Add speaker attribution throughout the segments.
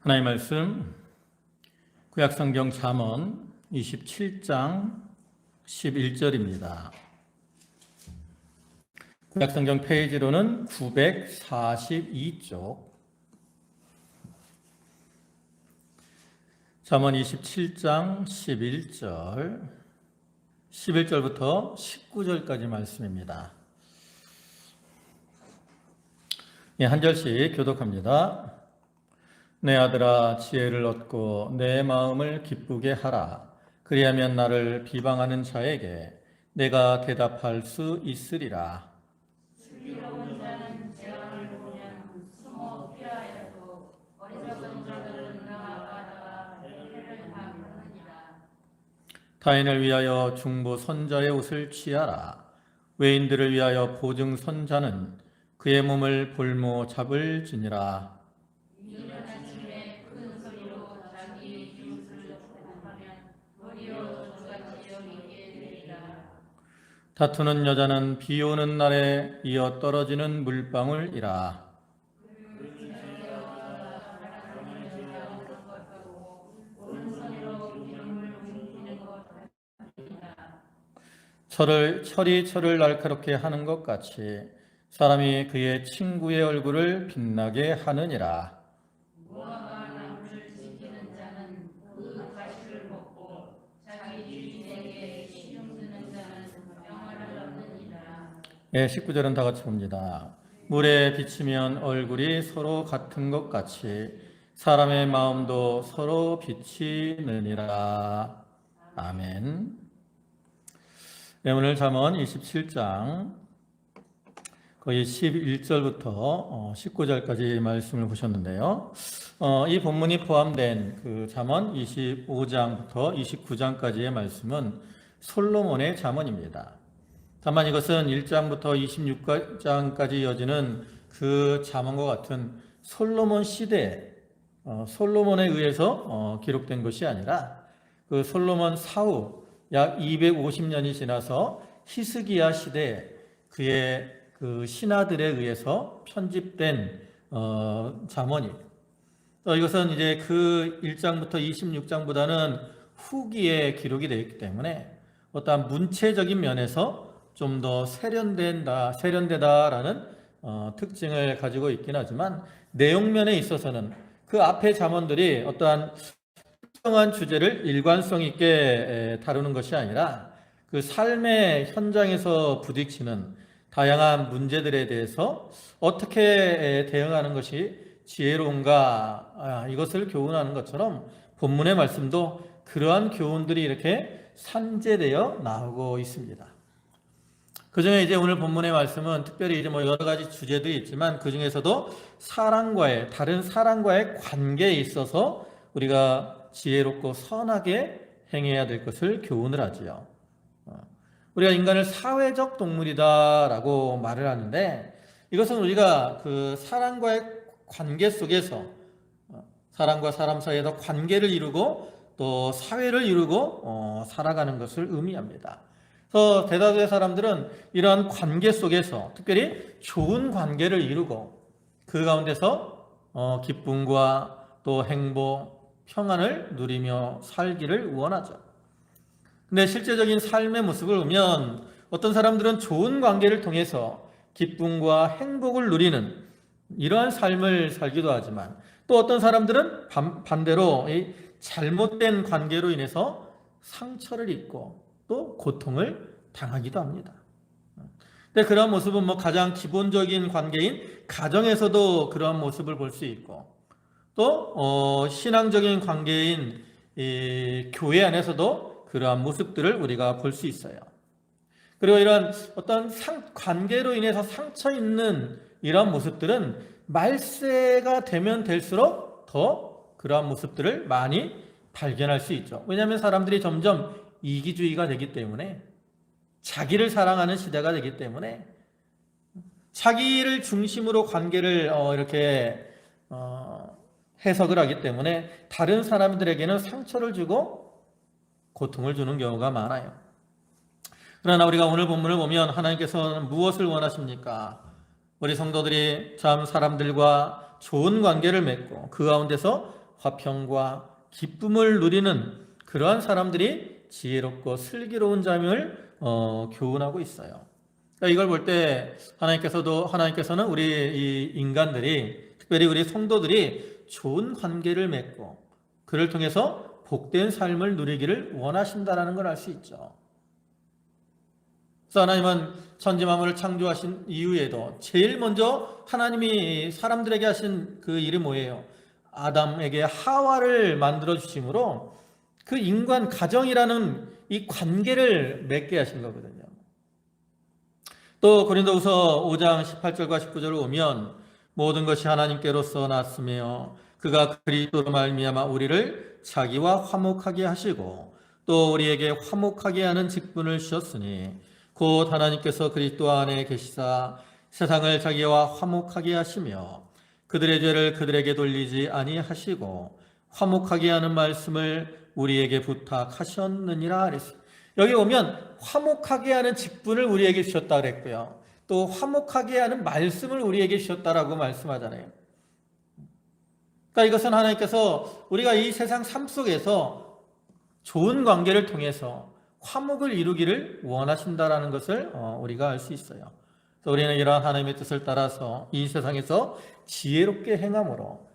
Speaker 1: 하나님의 말씀 구약성경 잠언 27장 11절입니다. 구약성경 페이지로는 942쪽 잠언 27장 11절부터 19절까지 말씀입니다. 한 절씩 교독합니다. 내 아들아, 지혜를 얻고 내 마음을 기쁘게 하라. 그리하면 나를 비방하는 자에게 내가 대답할 수 있으리라.
Speaker 2: 슬기로운 자는 재앙을 보면 숨어 피하여도 어리석은 자들은 나아가다가 해를 당하느니라.
Speaker 1: 타인을 위하여 중보 선자의 옷을 취하라. 외인들을 위하여 보증 선자는 그의 몸을 볼모 잡을지니라. 다투는 여자는 비 오는 날에 이어 떨어지는 물방울이라. 철이 철을 날카롭게 하는 것 같이 사람이 그의 친구의 얼굴을 빛나게 하느니라. 네, 19절은 다 같이 봅니다. 물에 비치면 얼굴이 서로 같은 것 같이 사람의 마음도 서로 비치느니라. 아멘. 네, 오늘 잠언 27장 거의 11절부터 19절까지 말씀을 보셨는데요. 이 본문이 포함된 그 잠언 25장부터 29장까지의 말씀은 솔로몬의 잠언입니다. 다만 이것은 1장부터 26장까지 이어지는 그 잠언과 같은 솔로몬 시대, 솔로몬에 의해서 기록된 것이 아니라 그 솔로몬 사후 약 250년이 지나서 히스기야 시대 그의 그 신하들에 의해서 편집된 잠언이에요. 이것은 이제 그 1장부터 26장보다는 후기에 기록이 되어 있기 때문에 어떠한 문체적인 면에서 좀 더 세련되다라는 특징을 가지고 있긴 하지만 내용면에 있어서는 그 앞의 잠언들이 어떠한 특정한 주제를 일관성 있게 다루는 것이 아니라 그 삶의 현장에서 부딪히는 다양한 문제들에 대해서 어떻게 대응하는 것이 지혜로운가, 이것을 교훈하는 것처럼 본문의 말씀도 그러한 교훈들이 이렇게 산재되어 나오고 있습니다. 그 중에 이제 오늘 본문의 말씀은 특별히 이제 여러 가지 주제들이 있지만 그 중에서도 다른 사람과의 관계에 있어서 우리가 지혜롭고 선하게 행해야 될 것을 교훈을 하지요. 우리가 인간을 사회적 동물이다라고 말을 하는데 이것은 우리가 그 사람과의 관계 속에서 사람과 사람 사이에서 관계를 이루고 또 사회를 이루고 살아가는 것을 의미합니다. 그래서 대다수의 사람들은 이러한 관계 속에서 특별히 좋은 관계를 이루고 그 가운데서 기쁨과 또 행복, 평안을 누리며 살기를 원하죠. 근데 실제적인 삶의 모습을 보면 어떤 사람들은 좋은 관계를 통해서 기쁨과 행복을 누리는 이러한 삶을 살기도 하지만 또 어떤 사람들은 반대로 이 잘못된 관계로 인해서 상처를 입고 또 고통을 당하기도 합니다. 근데 그러한 모습은 가장 기본적인 관계인 가정에서도 그러한 모습을 볼 수 있고 또 신앙적인 관계인 이 교회 안에서도 그러한 모습들을 우리가 볼 수 있어요. 그리고 이런 어떤 관계로 인해서 상처 있는 이러한 모습들은 말세가 되면 될수록 더 그러한 모습들을 많이 발견할 수 있죠. 왜냐하면 사람들이 점점 이기주의가 되기 때문에 자기를 사랑하는 시대가 되기 때문에 자기를 중심으로 관계를 이렇게 해석을 하기 때문에 다른 사람들에게는 상처를 주고 고통을 주는 경우가 많아요. 그러나 우리가 오늘 본문을 보면 하나님께서는 무엇을 원하십니까? 우리 성도들이 참 사람들과 좋은 관계를 맺고 그 가운데서 화평과 기쁨을 누리는 그러한 사람들이 지혜롭고 슬기로운 자임을 교훈하고 있어요. 그러니까 이걸 볼 때 하나님께서는 우리 이 인간들이, 특별히 우리 성도들이 좋은 관계를 맺고 그를 통해서 복된 삶을 누리기를 원하신다라는 걸 알 수 있죠. 그래서 하나님은 천지 만물을 창조하신 이후에도 제일 먼저 하나님이 사람들에게 하신 그 일이 뭐예요? 아담에게 하와를 만들어 주심으로 그 인간 가정이라는 이 관계를 맺게 하신 거거든요. 또 고린도후서 5장 18절과 19절을 보면 모든 것이 하나님께로서 났으며 그가 그리스도로 말미암아 우리를 자기와 화목하게 하시고 또 우리에게 화목하게 하는 직분을 주셨으니 곧 하나님께서 그리스도 안에 계시사 세상을 자기와 화목하게 하시며 그들의 죄를 그들에게 돌리지 아니하시고 화목하게 하는 말씀을 우리에게 부탁하셨느니라 그랬어요. 여기 보면 화목하게 하는 직분을 우리에게 주셨다 그랬고요. 또 화목하게 하는 말씀을 우리에게 주셨다라고 말씀하잖아요. 그러니까 이것은 하나님께서 우리가 이 세상 삶 속에서 좋은 관계를 통해서 화목을 이루기를 원하신다라는 것을 우리가 알 수 있어요. 그래서 우리는 이러한 하나님의 뜻을 따라서 이 세상에서 지혜롭게 행함으로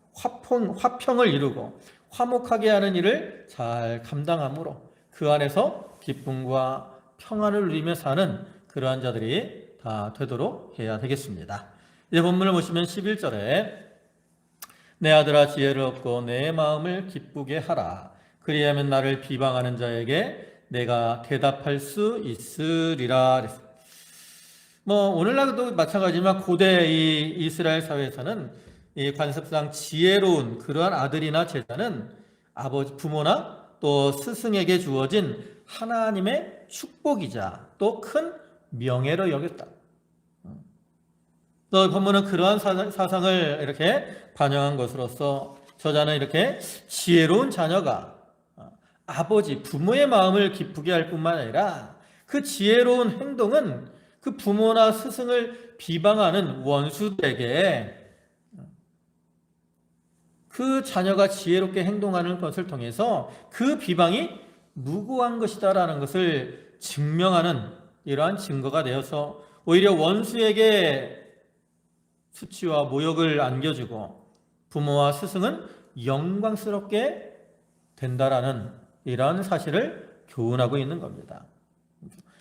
Speaker 1: 화평을 이루고 화목하게 하는 일을 잘 감당함으로 그 안에서 기쁨과 평안을 누리며 사는 그러한 자들이 다 되도록 해야 되겠습니다. 이제 본문을 보시면 11절에 내 아들아 지혜를 얻고 내 마음을 기쁘게 하라. 그리하면 나를 비방하는 자에게 내가 대답할 수 있으리라. 오늘날도 마찬가지지만 고대 이 이스라엘 사회에서는 이 관습상 지혜로운 그러한 아들이나 제자는 아버지, 부모나 또 스승에게 주어진 하나님의 축복이자 또 큰 명예로 여겼다. 또 본문은 그러한 사상을 이렇게 반영한 것으로서 저자는 이렇게 지혜로운 자녀가 아버지, 부모의 마음을 기쁘게 할 뿐만 아니라 그 지혜로운 행동은 그 부모나 스승을 비방하는 원수들에게 그 자녀가 지혜롭게 행동하는 것을 통해서 그 비방이 무고한 것이다라는 것을 증명하는 이러한 증거가 되어서 오히려 원수에게 수치와 모욕을 안겨주고 부모와 스승은 영광스럽게 된다라는 이러한 사실을 교훈하고 있는 겁니다.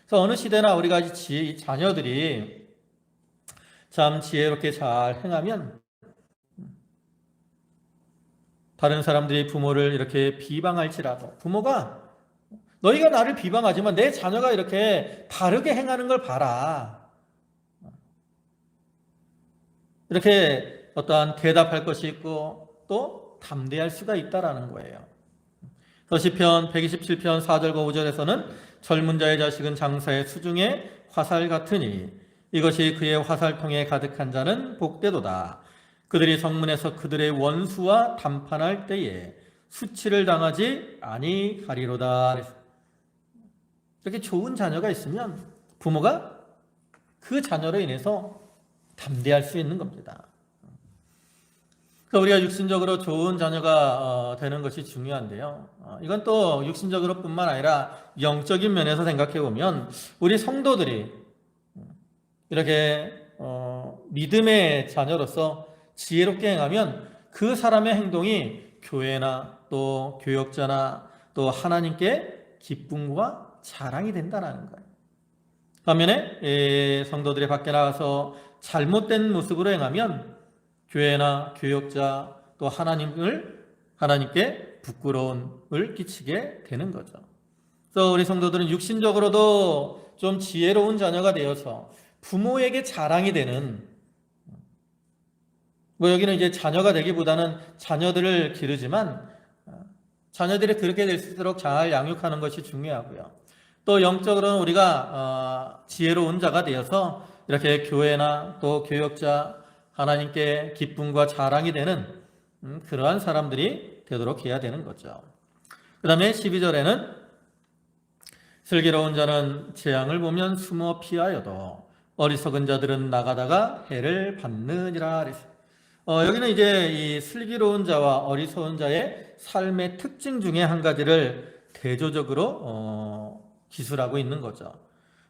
Speaker 1: 그래서 어느 시대나 우리가 자녀들이 참 지혜롭게 잘 행하면 다른 사람들이 부모를 이렇게 비방할지라도 부모가 너희가 나를 비방하지만 내 자녀가 이렇게 바르게 행하는 걸 봐라. 이렇게 어떠한 대답할 것이 있고 또 담대할 수가 있다라는 거예요. 시편 127편 4절과 5절에서는 젊은 자의 자식은 장사의 수중에 화살 같으니 이것이 그의 화살통에 가득한 자는 복되도다. 그들이 성문에서 그들의 원수와 담판할 때에 수치를 당하지 아니하리로다. 이렇게 좋은 자녀가 있으면 부모가 그 자녀로 인해서 담대할 수 있는 겁니다. 우리가 육신적으로 좋은 자녀가 되는 것이 중요한데요. 이건 또 육신적으로 뿐만 아니라 영적인 면에서 생각해 보면 우리 성도들이 이렇게 믿음의 자녀로서 지혜롭게 행하면 그 사람의 행동이 교회나 또 교역자나 또 하나님께 기쁨과 자랑이 된다는 거예요. 반면에 성도들이 밖에 나가서 잘못된 모습으로 행하면 교회나 교역자 또 하나님께 부끄러움을 끼치게 되는 거죠. 그래서 우리 성도들은 육신적으로도 좀 지혜로운 자녀가 되어서 부모에게 자랑이 되는, 여기는 이제 자녀가 되기보다는 자녀들을 기르지만 자녀들이 그렇게 될수록 잘 양육하는 것이 중요하고요. 또 영적으로는 우리가 지혜로운 자가 되어서 이렇게 교회나 또 교역자, 하나님께 기쁨과 자랑이 되는 그러한 사람들이 되도록 해야 되는 거죠. 그 다음에 12절에는 슬기로운 자는 재앙을 보면 숨어 피하여도 어리석은 자들은 나가다가 해를 받느니라. 여기는 이제 이 슬기로운 자와 어리석은 자의 삶의 특징 중에 한 가지를 대조적으로 기술하고 있는 거죠.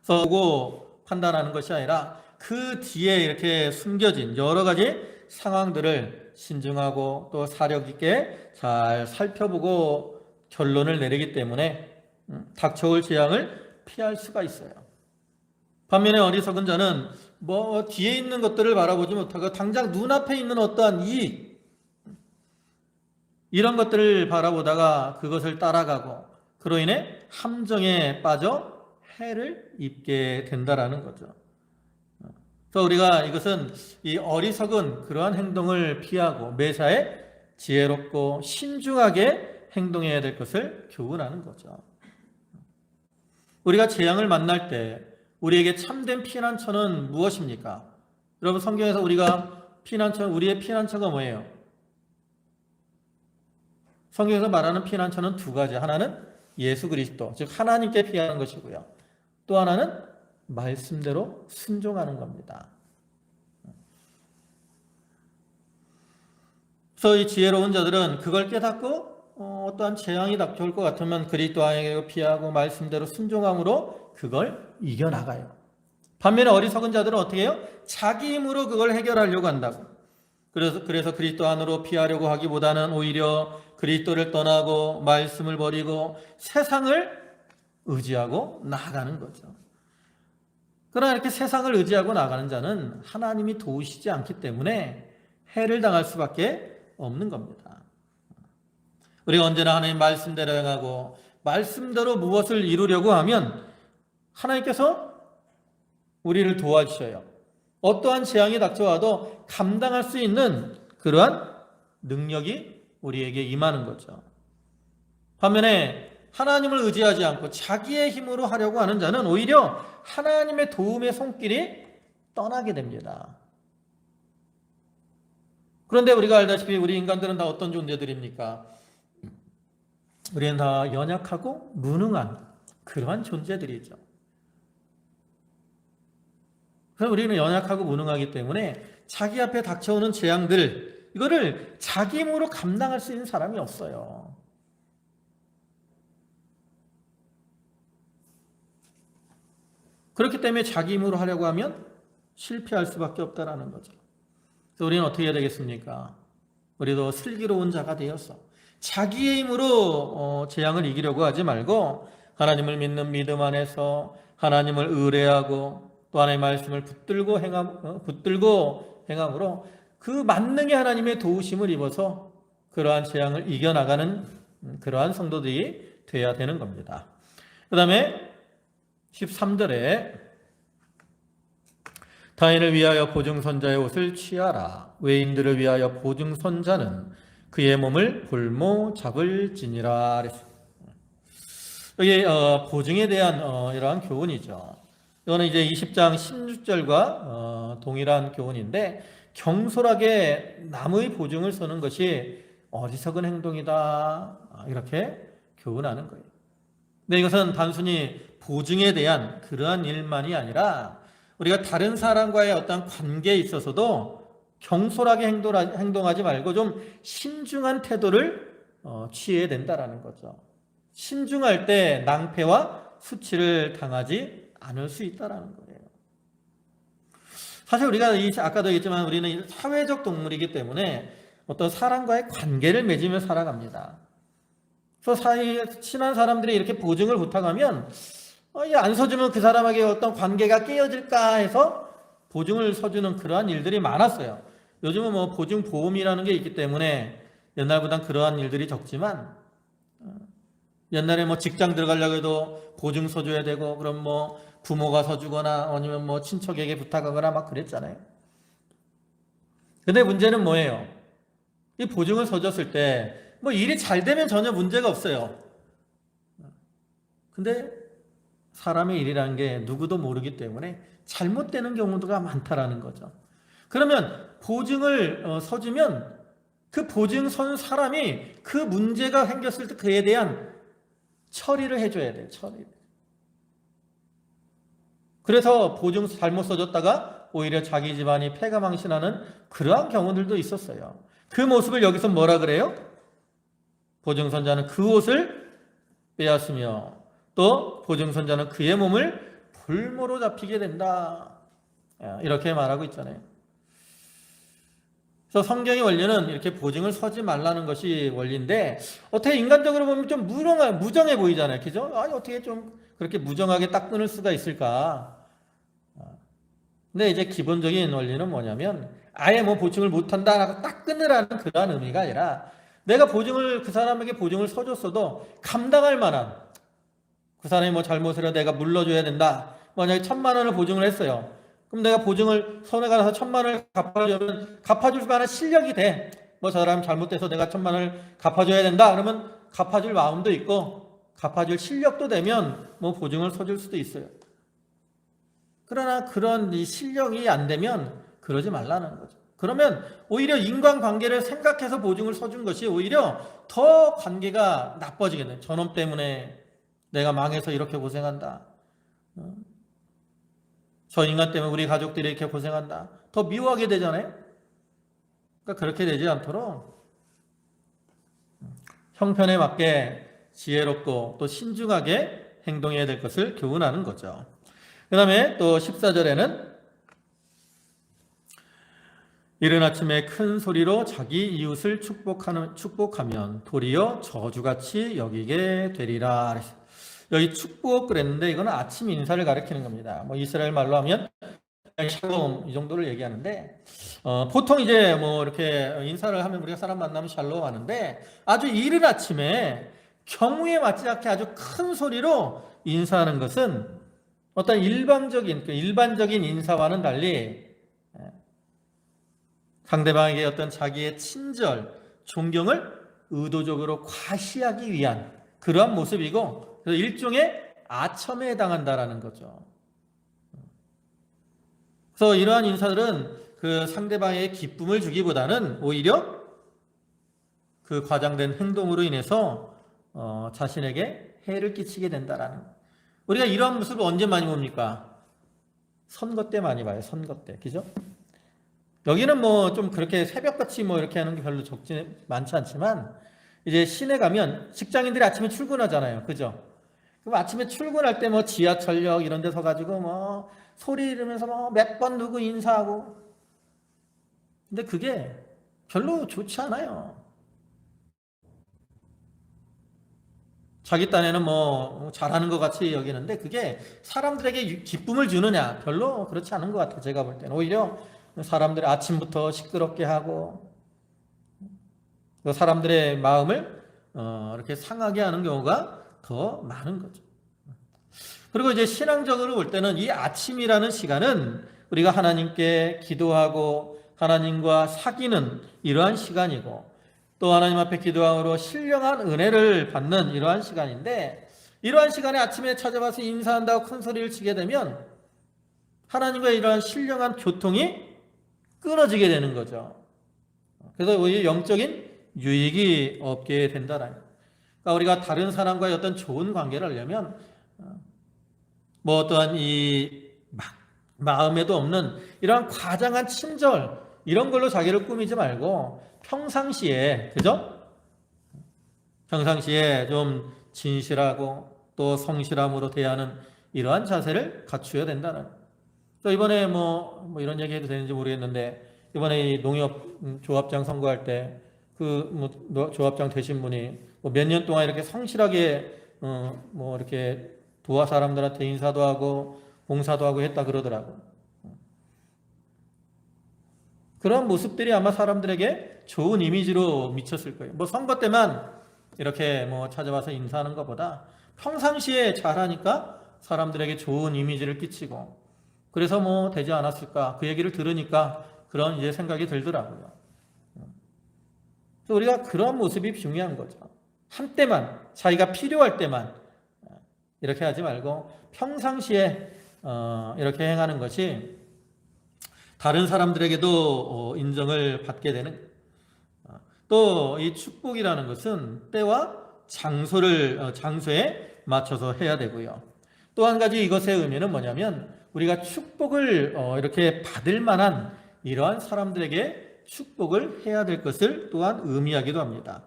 Speaker 1: 그래서 보고 판단하는 것이 아니라 그 뒤에 이렇게 숨겨진 여러 가지 상황들을 신중하고 또 사력 있게 잘 살펴보고 결론을 내리기 때문에 닥쳐올 재앙을 피할 수가 있어요. 반면에 어리석은 자는 뭐 뒤에 있는 것들을 바라보지 못하고 당장 눈앞에 있는 어떠한 이익, 이런 것들을 바라보다가 그것을 따라가고 그로 인해 함정에 빠져 해를 입게 된다라는 거죠. 그래서 우리가 이것은 이 어리석은 그러한 행동을 피하고 매사에 지혜롭고 신중하게 행동해야 될 것을 교훈하는 거죠. 우리가 재앙을 만날 때 우리에게 참된 피난처는 무엇입니까? 여러분, 성경에서 우리가 우리의 피난처가 뭐예요? 성경에서 말하는 피난처는 두 가지. 하나는 예수 그리스도, 즉 하나님께 피하는 것이고요. 또 하나는 말씀대로 순종하는 겁니다. 그래서 이 지혜로운 자들은 그걸 깨닫고 어떠한 재앙이 닥쳐올 것 같으면 그리스도 안에서 피하고 말씀대로 순종함으로 그걸 이겨나가요. 반면에 어리석은 자들은 어떻게 해요? 자기 힘으로 그걸 해결하려고 한다고. 그래서 그리스도 안으로 피하려고 하기보다는 오히려 그리스도를 떠나고 말씀을 버리고 세상을 의지하고 나아가는 거죠. 그러나 이렇게 세상을 의지하고 나가는 자는 하나님이 도우시지 않기 때문에 해를 당할 수밖에 없는 겁니다. 우리가 언제나 하나님 말씀대로 행하고 말씀대로 무엇을 이루려고 하면 하나님께서 우리를 도와주셔요. 어떠한 재앙이 닥쳐와도 감당할 수 있는 그러한 능력이 우리에게 임하는 거죠. 반면에 하나님을 의지하지 않고 자기의 힘으로 하려고 하는 자는 오히려 하나님의 도움의 손길이 떠나게 됩니다. 그런데 우리가 알다시피 우리 인간들은 다 어떤 존재들입니까? 우리는 다 연약하고 무능한 그러한 존재들이죠. 그래서 우리는 연약하고 무능하기 때문에 자기 앞에 닥쳐오는 재앙들, 이거를 자기 힘으로 감당할 수 있는 사람이 없어요. 그렇기 때문에 자기 힘으로 하려고 하면 실패할 수밖에 없다는 거죠. 그래서 우리는 어떻게 해야 되겠습니까? 우리도 슬기로운 자가 되어서 자기의 힘으로 재앙을 이기려고 하지 말고 하나님을 믿는 믿음 안에서 하나님을 의뢰하고 또 하나님의 말씀을 붙들고 행함으로 그 만능의 하나님의 도우심을 입어서 그러한 재앙을 이겨나가는 그러한 성도들이 되어야 되는 겁니다. 그 다음에 13절에 타인을 위하여 보증선자의 옷을 취하라. 외인들을 위하여 보증선자는 그의 몸을 볼모 잡을지니라. 여기 보증에 대한 이러한 교훈이죠. 이거는 이제 20장 16절과 동일한 교훈인데 경솔하게 남의 보증을 서는 것이 어리석은 행동이다. 이렇게 교훈하는 거예요. 근데 이것은 단순히 보증에 대한 그러한 일만이 아니라 우리가 다른 사람과의 어떤 관계에 있어서도 경솔하게 행동하지 말고 좀 신중한 태도를 취해야 된다라는 거죠. 신중할 때 낭패와 수치를 당하지 않을 수 있다라는 거예요. 사실 우리가 아까도 얘기했지만 우리는 사회적 동물이기 때문에 어떤 사람과의 관계를 맺으며 살아갑니다. 그래서 친한 사람들이 이렇게 보증을 부탁하면 안 서주면 그 사람에게 어떤 관계가 깨어질까 해서 보증을 서주는 그러한 일들이 많았어요. 요즘은 뭐 보증보험이라는 게 있기 때문에 옛날보단 그러한 일들이 적지만 옛날에 뭐 직장 들어가려고 해도 보증 서줘야 되고 그럼 뭐 부모가 서주거나 아니면 뭐 친척에게 부탁하거나 막 그랬잖아요. 근데 문제는 뭐예요? 이 보증을 서줬을 때 뭐 일이 잘 되면 전혀 문제가 없어요. 근데 사람의 일이라는 게 누구도 모르기 때문에 잘못되는 경우가 많다라는 거죠. 그러면 보증을 서주면 그 보증 선 사람이 그 문제가 생겼을 때 그에 대한 처리를 해줘야 돼요. 처리. 그래서 보증 잘못 써줬다가 오히려 자기 집안이 패가망신하는 그러한 경우들도 있었어요. 그 모습을 여기서 뭐라 그래요? 보증선자는 그 옷을 빼앗으며 또 보증선자는 그의 몸을 볼모로 잡히게 된다. 이렇게 말하고 있잖아요. 그래서 성경의 원리는 이렇게 보증을 서지 말라는 것이 원리인데 어떻게 인간적으로 보면 좀 무정해 보이잖아요. 그죠? 아니 어떻게 좀 그렇게 무정하게 딱 끊을 수가 있을까? 근데 이제 기본적인 원리는 뭐냐면 아예 뭐 보증을 못한다라고 딱 끊으라는 그러한 의미가 아니라 내가 그 사람에게 보증을 서줬어도 감당할 만한 그 사람이 뭐 잘못을 해서 내가 물러줘야 된다. 만약에 1,000만 원을 보증을 했어요. 그럼 내가 보증을 손에 가서 1,000만 원을 갚아주면 갚아줄 만한 실력이 돼. 뭐 저 사람 잘못돼서 내가 1,000만 원을 갚아줘야 된다. 그러면 갚아줄 마음도 있고 갚아줄 실력도 되면 뭐 보증을 서줄 수도 있어요. 그러나 그런 이 실력이 안 되면 그러지 말라는 거죠. 그러면 오히려 인간관계를 생각해서 보증을 서준 것이 오히려 더 관계가 나빠지겠네. 저놈 때문에 내가 망해서 이렇게 고생한다. 저 인간 때문에 우리 가족들이 이렇게 고생한다. 더 미워하게 되잖아요. 그러니까 그렇게 되지 않도록 형편에 맞게 지혜롭고 또 신중하게 행동해야 될 것을 교훈하는 거죠. 그 다음에 또 14절에는 이른 아침에 큰 소리로 자기 이웃을 축복하면 도리어 저주같이 여기게 되리라. 여기 축복 그랬는데 이거는 아침 인사를 가리키는 겁니다. 뭐 이스라엘 말로 하면 샬롬 이 정도를 얘기하는데 보통 이제 뭐 이렇게 인사를 하면 우리가 사람 만나면 샬롬 하는데 아주 이른 아침에 경우에 맞지 않게 아주 큰 소리로 인사하는 것은 어떤 일반적인 인사와는 달리 상대방에게 어떤 자기의 친절, 존경을 의도적으로 과시하기 위한 그러한 모습이고 그래서 일종의 아첨에 해당한다라는 거죠. 그래서 이러한 인사들은 그 상대방에게 기쁨을 주기보다는 오히려 그 과장된 행동으로 인해서 자신에게 해를 끼치게 된다라는 우리가 이러한 모습을 언제 많이 봅니까? 선거 때 많이 봐요. 선거 때. 그죠? 여기는 뭐 좀 그렇게 새벽같이 뭐 이렇게 하는 게 별로 많지 않지만 이제 시내 가면 직장인들이 아침에 출근하잖아요. 그죠? 그럼 아침에 출근할 때 뭐 지하철역 이런 데 서가지고 뭐 소리 지르면서 뭐 몇 번 누구 인사하고 근데 그게 별로 좋지 않아요. 자기 딴에는 뭐 잘하는 것 같이 여기는데 그게 사람들에게 기쁨을 주느냐 별로 그렇지 않은 것 같아요. 제가 볼 때는 오히려 사람들이 아침부터 시끄럽게 하고 사람들의 마음을 이렇게 상하게 하는 경우가 더 많은 거죠. 그리고 이제 신앙적으로 볼 때는 이 아침이라는 시간은 우리가 하나님께 기도하고 하나님과 사귀는 이러한 시간이고 또 하나님 앞에 기도함으로 신령한 은혜를 받는 이러한 시간인데 이러한 시간에 아침에 찾아와서 인사한다고 큰 소리를 치게 되면 하나님과 이러한 신령한 교통이 끊어지게 되는 거죠. 그래서 오히려 영적인 유익이 없게 된다라는. 그러니까 우리가 다른 사람과의 어떤 좋은 관계를 하려면 뭐 어떠한 이 마음에도 없는 이러한 과장한 친절 이런 걸로 자기를 꾸미지 말고 평상시에 그죠? 평상시에 좀 진실하고 또 성실함으로 대하는 이러한 자세를 갖추어야 된다는. 또 이번에 뭐 이런 얘기 해도 되는지 모르겠는데 이번에 이 농협 조합장 선거할 때 그 조합장 되신 분이 뭐 몇 년 동안 이렇게 성실하게 뭐 이렇게 도와 사람들한테 인사도 하고 봉사도 하고 했다 그러더라고. 그런 모습들이 아마 사람들에게 좋은 이미지로 미쳤을 거예요. 뭐 선거 때만 이렇게 뭐 찾아와서 인사하는 것보다 평상시에 잘하니까 사람들에게 좋은 이미지를 끼치고 그래서 뭐 되지 않았을까 그 얘기를 들으니까 그런 이제 생각이 들더라고요. 그래서 우리가 그런 모습이 중요한 거죠. 한때만 자기가 필요할 때만 이렇게 하지 말고 평상시에 이렇게 행하는 것이 다른 사람들에게도 인정을 받게 되는. 또 이 축복이라는 것은 때와 장소에 맞춰서 해야 되고요. 또 한 가지 이것의 의미는 뭐냐면 우리가 축복을 이렇게 받을 만한 이러한 사람들에게 축복을 해야 될 것을 또한 의미하기도 합니다.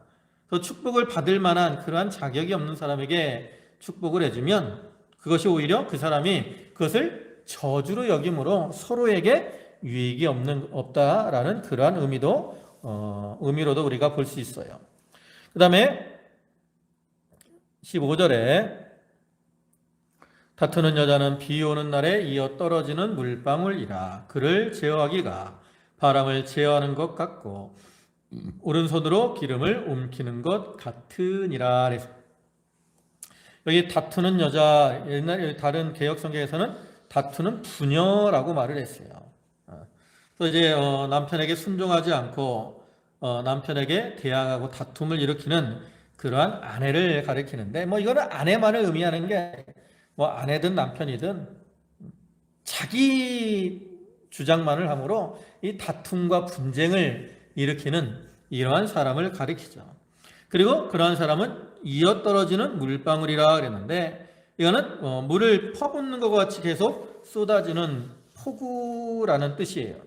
Speaker 1: 그 축복을 받을 만한 그러한 자격이 없는 사람에게 축복을 해주면 그것이 오히려 그 사람이 그것을 저주로 여김으로 서로에게 유익이 없다라는 그러한 의미로도 우리가 볼 수 있어요. 그 다음에 15절에 다투는 여자는 비 오는 날에 이어 떨어지는 물방울이라 그를 제어하기가 바람을 제어하는 것 같고 오른손으로 기름을 움키는 것 같으니라. 여기 다투는 여자, 옛날 다른 개역 성경에서는 다투는 부녀라고 말을 했어요. 그래서 이제 남편에게 순종하지 않고 남편에게 대항하고 다툼을 일으키는 그러한 아내를 가리키는데, 이거는 아내만을 의미하는 게 아내든 남편이든 자기 주장만을 함으로 이 다툼과 분쟁을 일으키는 이러한 사람을 가리키죠. 그리고 그러한 사람은 이어 떨어지는 물방울이라 그랬는데, 이거는 물을 퍼붓는 것과 같이 계속 쏟아지는 폭우라는 뜻이에요.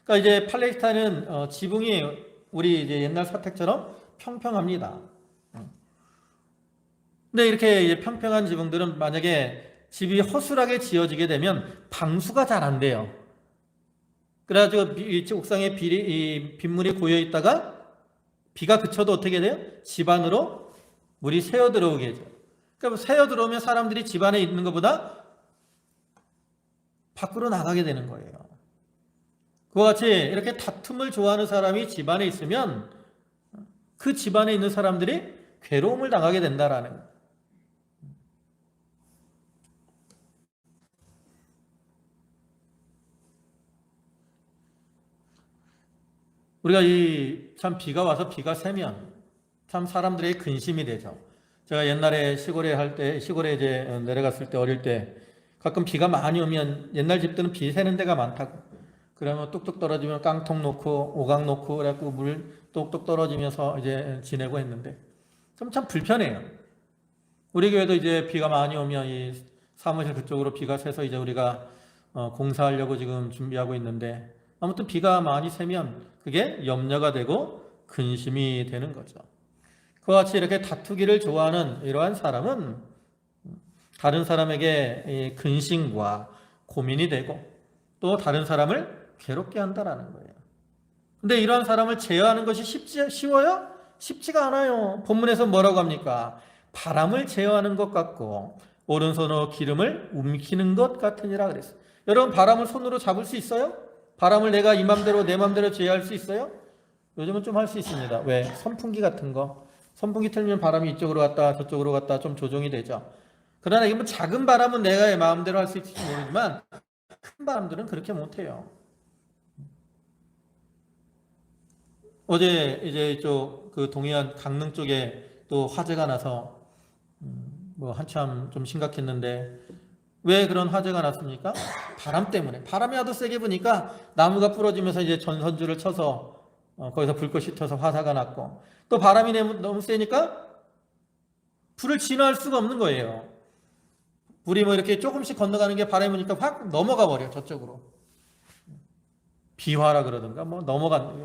Speaker 1: 그러니까 이제 팔레스타인은 지붕이 우리 이제 옛날 사택처럼 평평합니다. 근데 이렇게 이제 평평한 지붕들은 만약에 집이 허술하게 지어지게 되면 방수가 잘 안 돼요. 그래가지고 옥상에 빗물이 고여 있다가 비가 그쳐도 어떻게 돼요? 집 안으로 물이 새어 들어오게 되죠. 그러니까 새어 들어오면 사람들이 집 안에 있는 것보다 밖으로 나가게 되는 거예요. 그와 같이 이렇게 다툼을 좋아하는 사람이 집 안에 있으면 그 집 안에 있는 사람들이 괴로움을 당하게 된다라는 거예요. 우리가 참 비가 와서 비가 새면 참 사람들의 근심이 되죠. 제가 옛날에 시골에 이제 내려갔을 때 어릴 때 가끔 비가 많이 오면 옛날 집들은 비 새는 데가 많다고. 그러면 뚝뚝 떨어지면 깡통 놓고 오각 놓고 그래갖고 물 뚝뚝 떨어지면서 이제 지내고 했는데 참 불편해요. 우리 교회도 이제 비가 많이 오면 이 사무실 그쪽으로 비가 새서 이제 우리가 공사하려고 지금 준비하고 있는데, 아무튼 비가 많이 새면 그게 염려가 되고 근심이 되는 거죠. 그와 같이 이렇게 다투기를 좋아하는 이러한 사람은 다른 사람에게 근심과 고민이 되고 또 다른 사람을 괴롭게 한다라는 거예요. 근데 이러한 사람을 제어하는 것이 쉬워요? 쉽지가 않아요. 본문에서 뭐라고 합니까? 바람을 제어하는 것 같고 오른손으로 기름을 움키는 것 같으니라 그랬어요. 여러분, 바람을 손으로 잡을 수 있어요? 바람을 내가 내 맘대로 제어할 수 있어요? 요즘은 좀 할 수 있습니다. 왜? 선풍기 같은 거. 선풍기 틀면 바람이 이쪽으로 갔다 저쪽으로 갔다 좀 조정이 되죠. 그러나 이게 작은 바람은 내가 내 마음대로 할 수 있을지 모르지만 큰 바람들은 그렇게 못해요. 어제 이제 이쪽 그 동해안 강릉 쪽에 또 화재가 나서 한참 좀 심각했는데, 왜 그런 화재가 났습니까? 바람 때문에. 바람이 하도 세게 부니까 나무가 부러지면서 이제 전선줄을 쳐서 거기서 불꽃이 튀어서 화사가 났고, 또 바람이 너무 세니까 불을 진화할 수가 없는 거예요. 불이 이렇게 조금씩 건너가는 게 바람이 부니까 확 넘어가 버려, 저쪽으로. 비화라 그러든가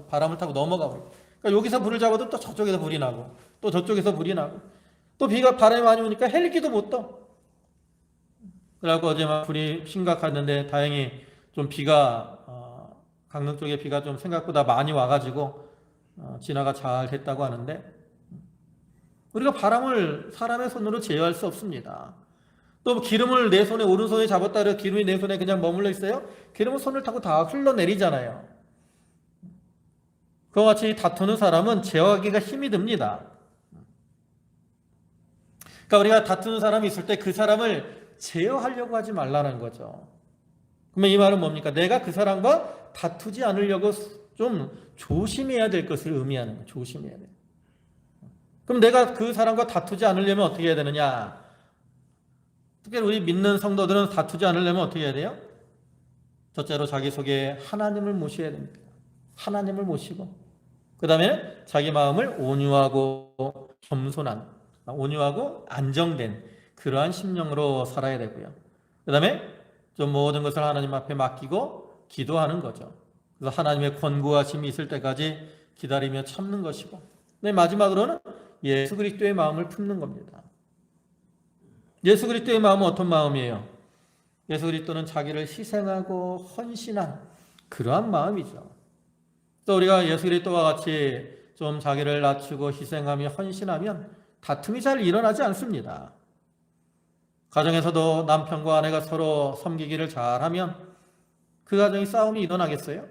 Speaker 1: 바람을 타고 넘어가 버려. 그러니까 여기서 불을 잡아도 또 저쪽에서 불이 나고 또 저쪽에서 불이 나고 또 바람이 많이 오니까 헬기도 못 떠. 그래갖고 어제 막 불이 심각했는데 다행히 좀 강릉 쪽에 비가 좀 생각보다 많이 와가지고 진화가 잘 됐다고 하는데, 우리가 바람을 사람의 손으로 제어할 수 없습니다. 또 기름을 내 손에 오른손에 잡았다 그래서 기름이 내 손에 그냥 머물러 있어요? 기름은 손을 타고 다 흘러내리잖아요. 그와 같이 다투는 사람은 제어하기가 힘이 듭니다. 그러니까 우리가 다투는 사람이 있을 때 그 사람을 제어하려고 하지 말라는 거죠. 그러면 이 말은 뭡니까? 내가 그 사람과 다투지 않으려고 좀 조심해야 될 것을 의미하는 거예요. 조심해야 돼요. 그럼 내가 그 사람과 다투지 않으려면 어떻게 해야 되느냐? 특별히 우리 믿는 성도들은 다투지 않으려면 어떻게 해야 돼요? 첫째로 자기 속에 하나님을 모셔야 됩니다. 하나님을 모시고, 그 다음에 자기 마음을 온유하고 겸손한, 온유하고 안정된 그러한 심령으로 살아야 되고요. 그 다음에 좀 모든 것을 하나님 앞에 맡기고 기도하는 거죠. 그래서 하나님의 권고하심이 있을 때까지 기다리며 참는 것이고, 네, 마지막으로는 예수 그리스도의 마음을 품는 겁니다. 예수 그리스도의 마음은 어떤 마음이에요? 예수 그리스도는 자기를 희생하고 헌신한 그러한 마음이죠. 또 우리가 예수 그리스도와 같이 좀 자기를 낮추고 희생하며 헌신하면 다툼이 잘 일어나지 않습니다. 가정에서도 남편과 아내가 서로 섬기기를 잘하면 그 가정이 싸움이 일어나겠어요?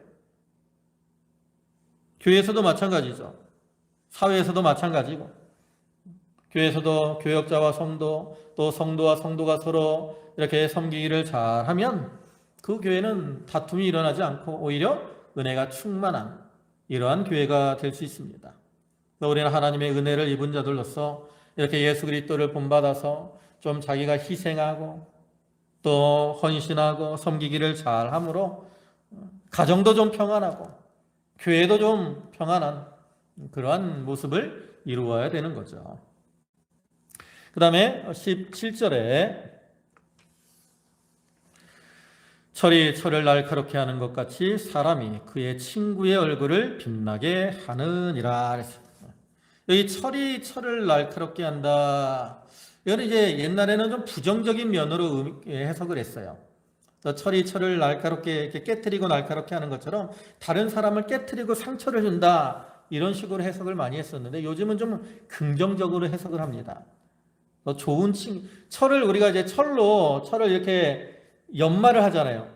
Speaker 1: 교회에서도 마찬가지죠. 사회에서도 마찬가지고, 교회에서도 교역자와 성도, 또 성도와 성도가 서로 이렇게 섬기기를 잘하면 그 교회는 다툼이 일어나지 않고 오히려 은혜가 충만한 이러한 교회가 될 수 있습니다. 우리는 하나님의 은혜를 입은 자들로서 이렇게 예수 그리스도를 본받아서 좀 자기가 희생하고 또 헌신하고 섬기기를 잘함으로 가정도 좀 평안하고 교회도 좀 평안한 그러한 모습을 이루어야 되는 거죠. 그 다음에 17절에 철이 철을 날카롭게 하는 것 같이 사람이 그의 친구의 얼굴을 빛나게 하느니라. 여기 철이 철을 날카롭게 한다. 이거는 이제 옛날에는 좀 부정적인 면으로 해석을 했어요. 철이 철을 날카롭게 이렇게 깨트리고 날카롭게 하는 것처럼 다른 사람을 깨트리고 상처를 준다, 이런 식으로 해석을 많이 했었는데 요즘은 좀 긍정적으로 해석을 합니다. 좋은 철을 우리가 이제 철을 이렇게 연마를 하잖아요.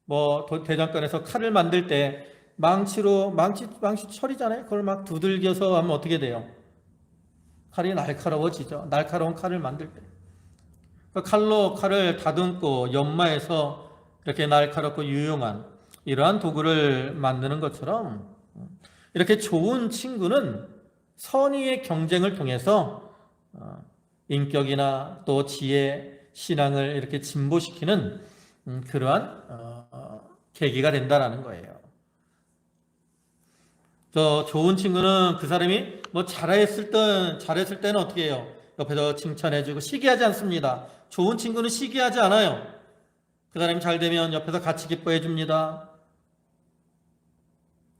Speaker 1: 뭐 대장간에서 칼을 만들 때 망치 철이잖아요. 그걸 막 두들겨서 하면 어떻게 돼요? 칼이 날카로워지죠. 날카로운 칼을 만들 때. 칼로 칼을 다듬고 연마해서 이렇게 날카롭고 유용한 이러한 도구를 만드는 것처럼 이렇게 좋은 친구는 선의의 경쟁을 통해서 인격이나 또 지혜, 신앙을 이렇게 진보시키는 그러한 계기가 된다라는 거예요. 저 좋은 친구는 그 사람이 뭐 잘했을 때는 어떻게 해요? 옆에서 칭찬해주고 시기하지 않습니다. 좋은 친구는 시기하지 않아요. 그 사람이 잘 되면 옆에서 같이 기뻐해 줍니다.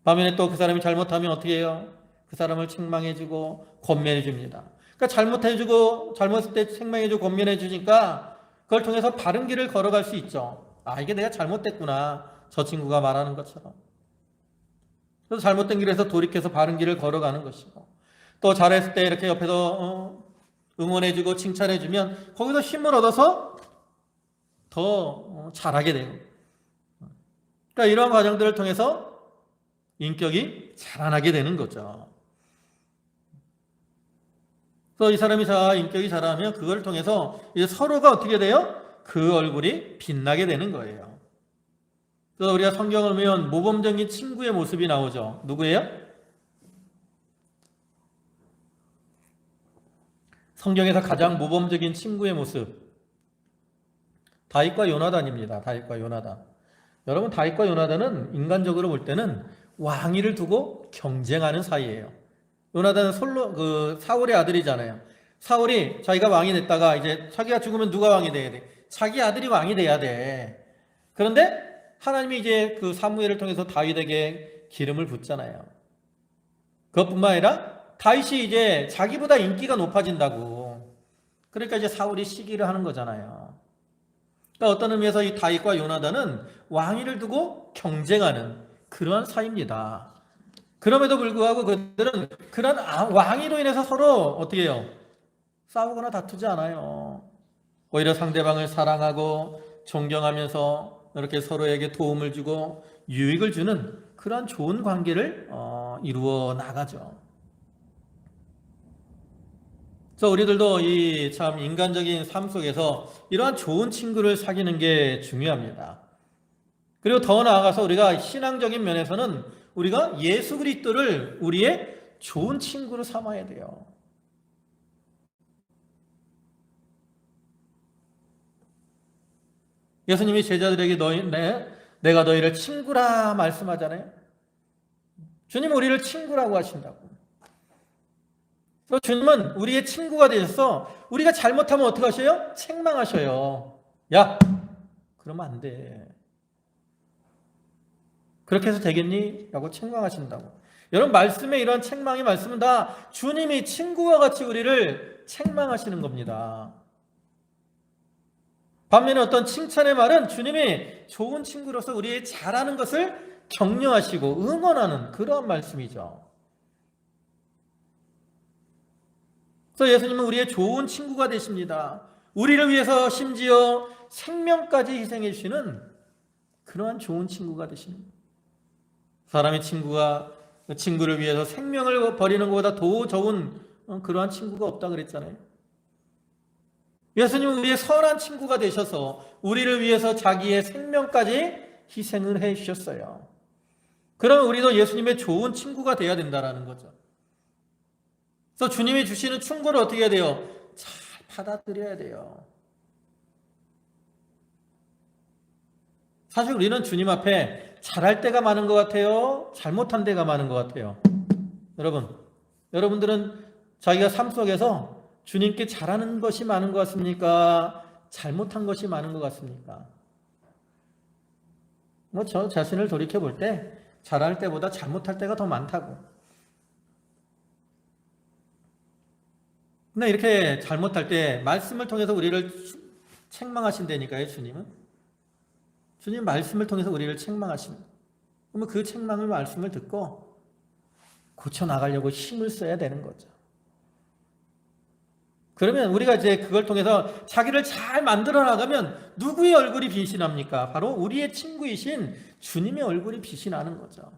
Speaker 1: 반면에 또 그 사람이 잘못하면 어떻게 해요? 그 사람을 책망해주고 권면해 줍니다. 그러니까 잘못했을 때 책망해주고 권면해 주니까 그걸 통해서 바른 길을 걸어갈 수 있죠. 아, 이게 내가 잘못됐구나, 저 친구가 말하는 것처럼. 그래서 잘못된 길에서 돌이켜서 바른 길을 걸어가는 것이고, 또 잘했을 때 이렇게 옆에서 응원해주고 칭찬해주면 거기서 힘을 얻어서 더 잘하게 돼요. 그러니까 이러한 과정들을 통해서 인격이 자라나게 되는 거죠. 그래서 이 사람이 인격이 자라면 그걸 통해서 이제 서로가 어떻게 돼요? 그 얼굴이 빛나게 되는 거예요. 그래서 우리가 성경을 보면 모범적인 친구의 모습이 나오죠. 누구예요? 성경에서 가장 모범적인 친구의 모습, 다윗과 요나단입니다. 다윗과 요나단. 여러분, 다윗과 요나단은 인간적으로 볼 때는 왕위를 두고 경쟁하는 사이예요. 요나단은 사울의 아들이잖아요. 사울이 자기가 왕이 됐다가 이제 자기가 죽으면 누가 왕이 돼야 돼? 자기 아들이 왕이 돼야 돼. 그런데 하나님이 이제 그 사무엘을 통해서 다윗에게 기름을 붓잖아요. 그것뿐만 아니라 다윗이 이제 자기보다 인기가 높아진다고. 그러니까 이제 사울이 시기를 하는 거잖아요. 그러니까 어떤 의미에서 이 다윗과 요나단은 왕위를 두고 경쟁하는 그러한 사이입니다. 그럼에도 불구하고 그들은 그런 왕위로 인해서 서로 어떻게 해요? 싸우거나 다투지 않아요. 오히려 상대방을 사랑하고 존경하면서 이렇게 서로에게 도움을 주고 유익을 주는 그러한 좋은 관계를 이루어 나가죠. 그래서 우리들도 이 참 인간적인 삶 속에서 이러한 좋은 친구를 사귀는 게 중요합니다. 그리고 더 나아가서 우리가 신앙적인 면에서는 우리가 예수 그리스도를 우리의 좋은 친구로 삼아야 돼요. 예수님이 제자들에게 내가 너희를 친구라 말씀하잖아요. 주님은 우리를 친구라고 하신다고. 주님은 우리의 친구가 되셔서 우리가 잘못하면 어떻게 하셔요? 책망하셔요. 야, 그러면 안 돼. 그렇게 해서 되겠니? 라고 책망하신다고. 여러분, 말씀에 이런 책망의 말씀은 다 주님이 친구와 같이 우리를 책망하시는 겁니다. 반면에 어떤 칭찬의 말은 주님이 좋은 친구로서 우리의 잘하는 것을 격려하시고 응원하는 그런 말씀이죠. 그래서 예수님은 우리의 좋은 친구가 되십니다. 우리를 위해서 심지어 생명까지 희생해 주시는 그러한 좋은 친구가 되십니다. 사람의 친구를 위해서 생명을 버리는 것보다 더 좋은 그러한 친구가 없다 그랬잖아요. 예수님은 우리의 선한 친구가 되셔서 우리를 위해서 자기의 생명까지 희생을 해 주셨어요. 그러면 우리도 예수님의 좋은 친구가 되어야 된다는 거죠. 그래서 주님이 주시는 충고를 어떻게 해야 돼요? 잘 받아들여야 돼요. 사실 우리는 주님 앞에 잘할 때가 많은 것 같아요? 잘못한 때가 많은 것 같아요? 여러분들은 자기가 삶 속에서 주님께 잘하는 것이 많은 것 같습니까? 잘못한 것이 많은 것 같습니까? 저 자신을 돌이켜 볼 때 잘할 때보다 잘못할 때가 더 많다고. 근데 이렇게 잘못할 때 말씀을 통해서 우리를 책망하신다니까요, 주님은. 주님 말씀을 통해서 우리를 책망하십니다. 그러면 그 책망의 말씀을 듣고 고쳐나가려고 힘을 써야 되는 거죠. 그러면 우리가 이제 그걸 통해서 자기를 잘 만들어 나가면 누구의 얼굴이 빛이 납니까? 바로 우리의 친구이신 주님의 얼굴이 빛이 나는 거죠.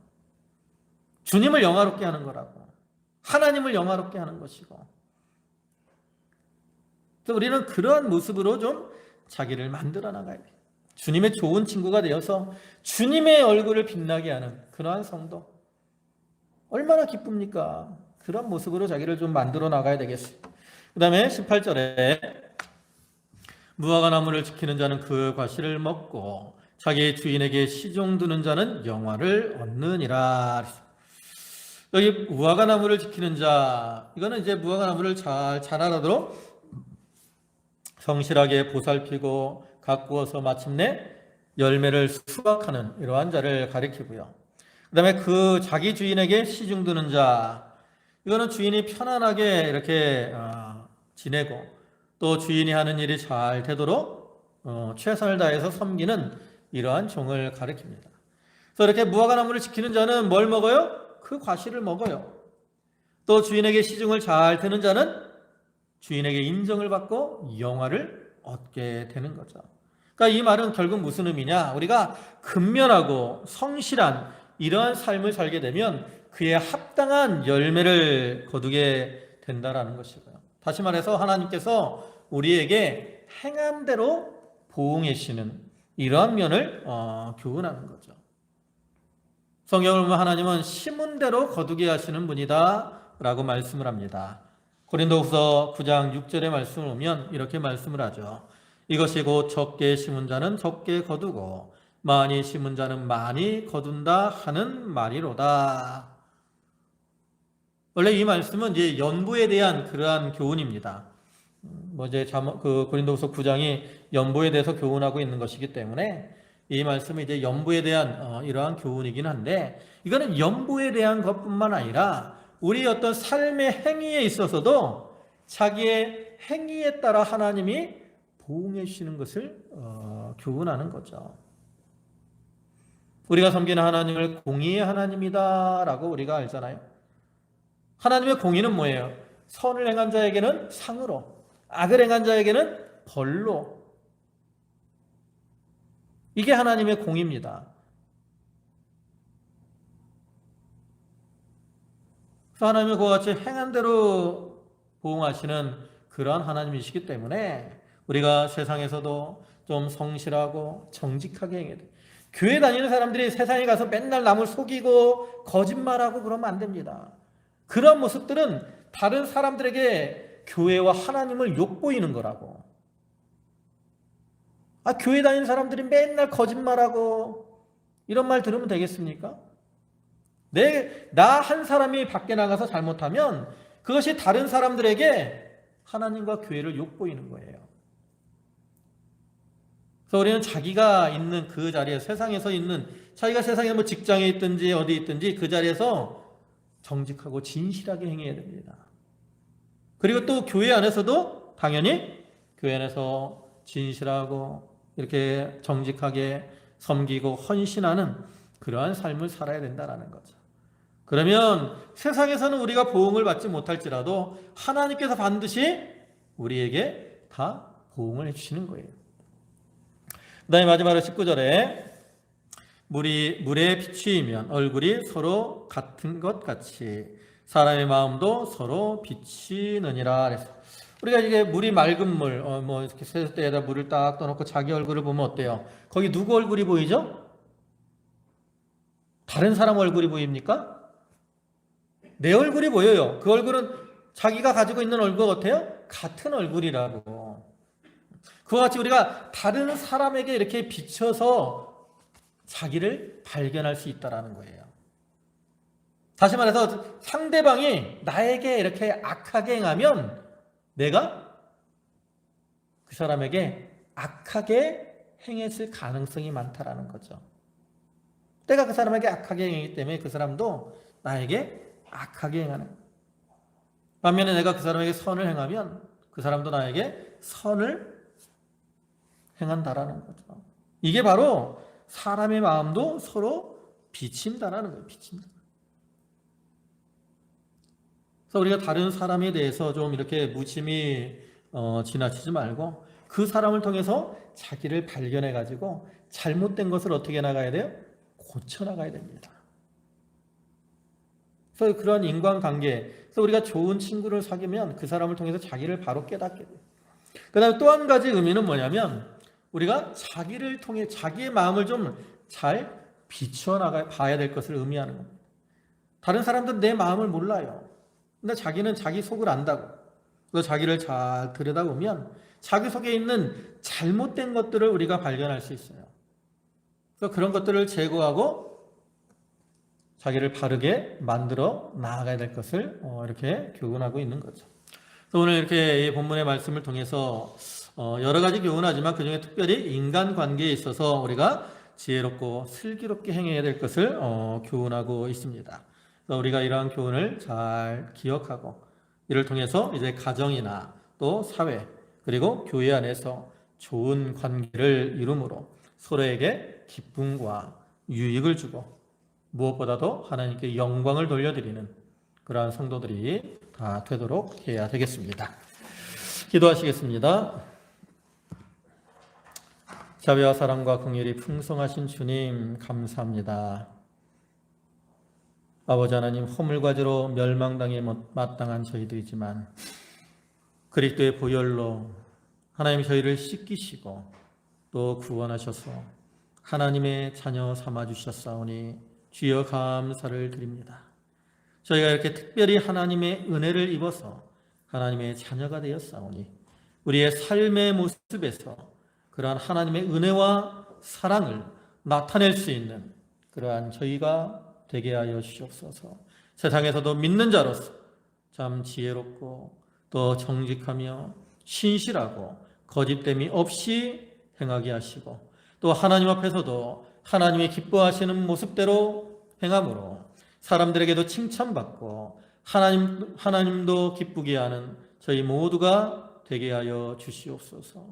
Speaker 1: 주님을 영화롭게 하는 거라고. 하나님을 영화롭게 하는 것이고. 그래서 우리는 그러한 모습으로 좀 자기를 만들어 나가야 돼요. 주님의 좋은 친구가 되어서 주님의 얼굴을 빛나게 하는 그러한 성도. 얼마나 기쁩니까? 그런 모습으로 자기를 좀 만들어 나가야 되겠어요. 그 다음에 18절에 무화과 나무를 지키는 자는 그 과실을 먹고 자기 주인에게 시종 두는 자는 영화를 얻느니라. 여기 무화과 나무를 지키는 자, 이거는 이제 무화과 나무를 잘 자라도록 성실하게 보살피고 가꾸어서 마침내 열매를 수확하는 이러한 자를 가리키고요. 그 다음에 그 자기 주인에게 시중 두는 자, 이거는 주인이 편안하게 이렇게 지내고 또 주인이 하는 일이 잘 되도록 최선을 다해서 섬기는 이러한 종을 가리킵니다. 그래서 이렇게 무화과 나무를 지키는 자는 뭘 먹어요? 그 과실을 먹어요. 또 주인에게 시중을 잘 드는 자는 주인에게 인정을 받고 영화를 얻게 되는 거죠. 그러니까 이 말은 결국 무슨 의미냐? 우리가 근면하고 성실한 이러한 삶을 살게 되면 그에 합당한 열매를 거두게 된다라는 것이고요. 다시 말해서 하나님께서 우리에게 행함대로 보응해 주시는 이러한 면을 교훈하는 거죠. 성경을 보면 하나님은 심은 대로 거두게 하시는 분이다 라고 말씀을 합니다. 고린도후서 9장 6절의 말씀을 보면 이렇게 말씀을 하죠. 이것이 곧 적게 심은 자는 적게 거두고 많이 심은 자는 많이 거둔다 하는 말이로다. 원래 이 말씀은 이제 연보에 대한 그러한 교훈입니다. 그 고린도후서 9장이 연보에 대해서 교훈하고 있는 것이기 때문에 이 말씀은 이제 연보에 대한 이러한 교훈이긴 한데, 이거는 연보에 대한 것뿐만 아니라 우리 어떤 삶의 행위에 있어서도 자기의 행위에 따라 하나님이 보응해 주시는 것을 교훈하는 거죠. 우리가 섬기는 하나님을 공의의 하나님이다 라고 우리가 알잖아요. 하나님의 공의는 뭐예요? 선을 행한 자에게는 상으로, 악을 행한 자에게는 벌로. 이게 하나님의 공의입니다. 그래서 하나님의 그와 같이 행한 대로 보응하시는 그러한 하나님이시기 때문에 우리가 세상에서도 좀 성실하고 정직하게 행해야 돼요. 교회 다니는 사람들이 세상에 가서 맨날 남을 속이고 거짓말하고 그러면 안 됩니다. 그런 모습들은 다른 사람들에게 교회와 하나님을 욕보이는 거라고. 교회 다니는 사람들이 맨날 거짓말하고 이런 말 들으면 되겠습니까? 나 한 사람이 밖에 나가서 잘못하면 그것이 다른 사람들에게 하나님과 교회를 욕보이는 거예요. 그래서 우리는 자기가 있는 그 자리에, 세상에서 있는, 자기가 세상에 뭐 직장에 있든지 어디 있든지 그 자리에서 정직하고 진실하게 행해야 됩니다. 그리고 또 교회 안에서도 당연히 교회 안에서 진실하고 이렇게 정직하게 섬기고 헌신하는 그러한 삶을 살아야 된다는 거죠. 그러면 세상에서는 우리가 보응을 받지 못할지라도 하나님께서 반드시 우리에게 다 보응을 해주시는 거예요. 그 다음에 마지막으로 19절에 물에 비추이면 얼굴이 서로 같은 것 같이 사람의 마음도 서로 비치느니라 그랬어요. 우리가 이게 물이 맑은 물, 뭐 이렇게 세숫대에다 물을 딱 떠놓고 자기 얼굴을 보면 어때요? 거기 누구 얼굴이 보이죠? 다른 사람 얼굴이 보입니까? 내 얼굴이 보여요. 그 얼굴은 자기가 가지고 있는 얼굴 같아요? 같은 얼굴이라고. 그와 같이 우리가 다른 사람에게 이렇게 비춰서 자기를 발견할 수 있다는 거예요. 다시 말해서 상대방이 나에게 이렇게 악하게 행하면 내가 그 사람에게 악하게 행했을 가능성이 많다라는 거죠. 내가 그 사람에게 악하게 행하기 때문에 그 사람도 나에게 악하게 행하는 거예요. 반면에 내가 그 사람에게 선을 행하면 그 사람도 나에게 선을 행한다라는 거죠. 이게 바로 사람의 마음도 서로 비친다라는 거예요. 비친다. 그래서 우리가 다른 사람에 대해서 좀 이렇게 무심히 지나치지 말고 그 사람을 통해서 자기를 발견해 가지고 잘못된 것을 어떻게 나가야 돼요? 고쳐 나가야 됩니다. 그래서 그런 인간관계, 그래서 우리가 좋은 친구를 사귀면 그 사람을 통해서 자기를 바로 깨닫게 돼요. 그 다음에 또 한 가지 의미는 뭐냐면 우리가 자기를 통해 자기의 마음을 좀 잘 비추어 나가 봐야 될 것을 의미하는 겁니다. 다른 사람들은 내 마음을 몰라요. 근데 자기는 자기 속을 안다고. 그래서 자기를 잘 들여다보면 자기 속에 있는 잘못된 것들을 우리가 발견할 수 있어요. 그래서 그런 것들을 제거하고 자기를 바르게 만들어 나아가야 될 것을 이렇게 교훈하고 있는 거죠. 그래서 오늘 이렇게 이 본문의 말씀을 통해서 여러 가지 교훈하지만 그중에 특별히 인간관계에 있어서 우리가 지혜롭고 슬기롭게 행해야 될 것을 교훈하고 있습니다. 그래서 우리가 이러한 교훈을 잘 기억하고 이를 통해서 이제 가정이나 또 사회 그리고 교회 안에서 좋은 관계를 이루므로 서로에게 기쁨과 유익을 주고 무엇보다도 하나님께 영광을 돌려드리는 그러한 성도들이 다 되도록 해야 되겠습니다. 기도하시겠습니다. 자비와 사랑과 긍휼이 풍성하신 주님 감사합니다. 아버지 하나님, 허물과지로 멸망당에 마땅한 저희들이지만 그리스도의 보혈로 하나님 저희를 씻기시고 또 구원하셔서 하나님의 자녀 삼아주셨사오니 주여 감사를 드립니다. 저희가 이렇게 특별히 하나님의 은혜를 입어서 하나님의 자녀가 되었사오니 우리의 삶의 모습에서 그러한 하나님의 은혜와 사랑을 나타낼 수 있는 그러한 저희가 되게 하여 주시옵소서. 세상에서도 믿는 자로서 참 지혜롭고 또 정직하며 신실하고 거짓됨이 없이 행하게 하시고 또 하나님 앞에서도 하나님의 기뻐하시는 모습대로 행함으로 사람들에게도 칭찬받고 하나님도 기쁘게 하는 저희 모두가 되게 하여 주시옵소서.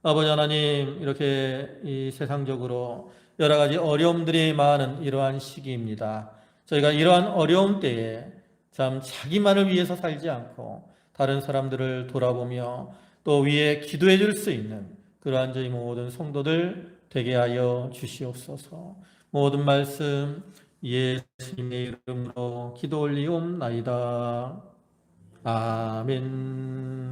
Speaker 1: 아버지 하나님, 이렇게 이 세상적으로 여러 가지 어려움들이 많은 이러한 시기입니다. 저희가 이러한 어려움 때에 참 자기만을 위해서 살지 않고 다른 사람들을 돌아보며 또 위에 기도해 줄 수 있는 그러한 저희 모든 성도들 되게 하여 주시옵소서. 모든 말씀 예수님의 이름으로 기도 올리옵나이다. 아멘.